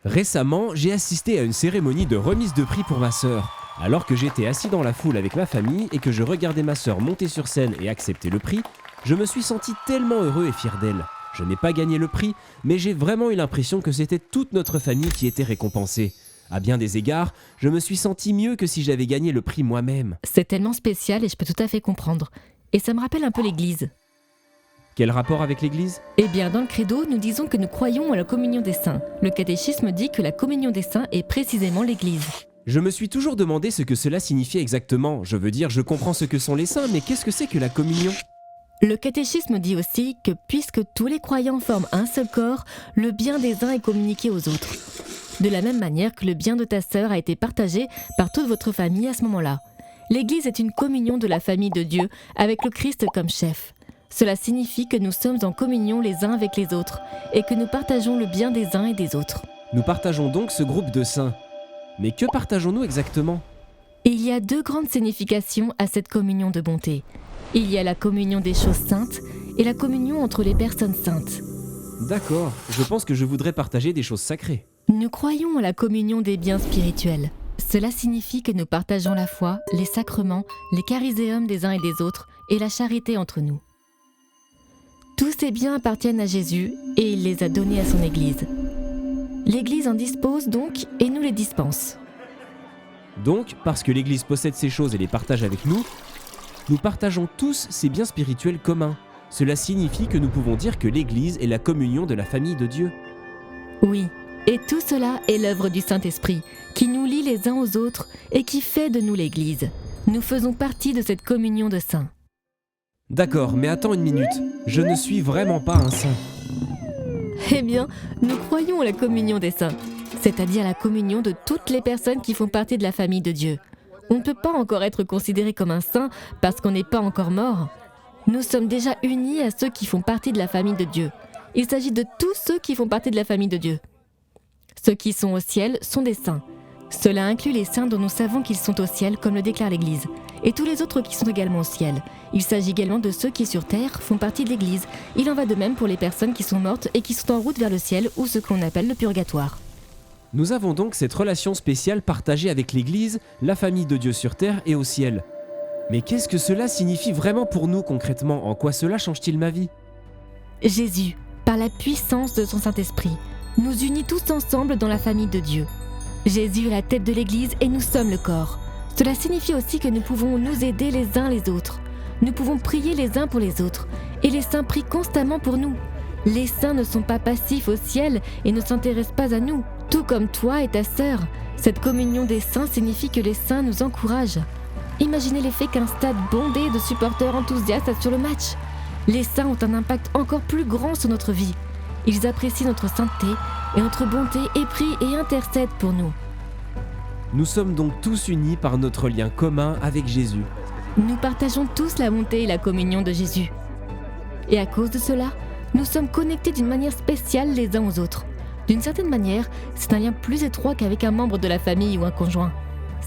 Récemment, j'ai assisté à une cérémonie de remise de prix pour ma sœur. Alors que j'étais assis dans la foule avec ma famille et que je regardais ma sœur monter sur scène et accepter le prix, je me suis senti tellement heureux et fier d'elle. Je n'ai pas gagné le prix, mais j'ai vraiment eu l'impression que c'était toute notre famille qui était récompensée. À bien des égards, je me suis senti mieux que si j'avais gagné le prix moi-même. C'est tellement spécial et je peux tout à fait comprendre. Et ça me rappelle un peu l'Église. Quel rapport avec l'Église ? Eh bien, dans le credo, nous disons que nous croyons à la communion des saints. Le catéchisme dit que la communion des saints est précisément l'Église. Je me suis toujours demandé ce que cela signifiait exactement. Je veux dire, je comprends ce que sont les saints, mais qu'est-ce que c'est que la communion ? Le catéchisme dit aussi que puisque tous les croyants forment un seul corps, le bien des uns est communiqué aux autres. De la même manière que le bien de ta sœur a été partagé par toute votre famille à ce moment-là. L'Église est une communion de la famille de Dieu avec le Christ comme chef. Cela signifie que nous sommes en communion les uns avec les autres et que nous partageons le bien des uns et des autres. Nous partageons donc ce groupe de saints. Mais que partageons-nous exactement ? Il y a deux grandes significations à cette communion de bonté. Il y a la communion des choses saintes et la communion entre les personnes saintes. D'accord, je pense que je voudrais partager des choses sacrées. Nous croyons à la communion des biens spirituels. Cela signifie que nous partageons la foi, les sacrements, les chariséums des uns et des autres et la charité entre nous. Tous ces biens appartiennent à Jésus et il les a donnés à son Église. L'Église en dispose donc et nous les dispense. Donc, parce que l'Église possède ces choses et les partage avec nous partageons tous ces biens spirituels communs. Cela signifie que nous pouvons dire que l'Église est la communion de la famille de Dieu. Oui, et tout cela est l'œuvre du Saint-Esprit, qui nous lie les uns aux autres et qui fait de nous l'Église. Nous faisons partie de cette communion de saints. D'accord, mais attends une minute. Je ne suis vraiment pas un saint. Eh bien, nous croyons à la communion des saints, c'est-à-dire la communion de toutes les personnes qui font partie de la famille de Dieu. On ne peut pas encore être considéré comme un saint parce qu'on n'est pas encore mort. Nous sommes déjà unis à ceux qui font partie de la famille de Dieu. Il s'agit de tous ceux qui font partie de la famille de Dieu. Ceux qui sont au ciel sont des saints. Cela inclut les saints dont nous savons qu'ils sont au ciel, comme le déclare l'Église, et tous les autres qui sont également au ciel. Il s'agit également de ceux qui, sur terre, font partie de l'Église. Il en va de même pour les personnes qui sont mortes et qui sont en route vers le ciel, ou ce que l'on appelle le purgatoire. Nous avons donc cette relation spéciale partagée avec l'Église, la famille de Dieu sur terre et au ciel. Mais qu'est-ce que cela signifie vraiment pour nous concrètement ? En quoi cela change-t-il ma vie ? Jésus, par la puissance de son Saint-Esprit, nous unit tous ensemble dans la famille de Dieu. Jésus est la tête de l'Église et nous sommes le corps. Cela signifie aussi que nous pouvons nous aider les uns les autres. Nous pouvons prier les uns pour les autres. Et les saints prient constamment pour nous. Les saints ne sont pas passifs au ciel et ne s'intéressent pas à nous. Tout comme toi et ta sœur. Cette communion des saints signifie que les saints nous encouragent. Imaginez l'effet qu'un stade bondé de supporters enthousiastes a sur le match. Les saints ont un impact encore plus grand sur notre vie. Ils apprécient notre sainteté et notre bonté et prient et intercèdent pour nous. Nous sommes donc tous unis par notre lien commun avec Jésus. Nous partageons tous la bonté et la communion de Jésus. Et à cause de cela, nous sommes connectés d'une manière spéciale les uns aux autres. D'une certaine manière, c'est un lien plus étroit qu'avec un membre de la famille ou un conjoint.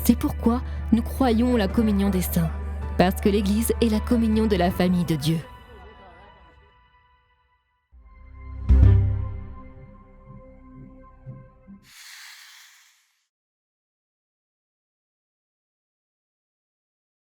C'est pourquoi nous croyons la communion des saints, parce que l'Église est la communion de la famille de Dieu.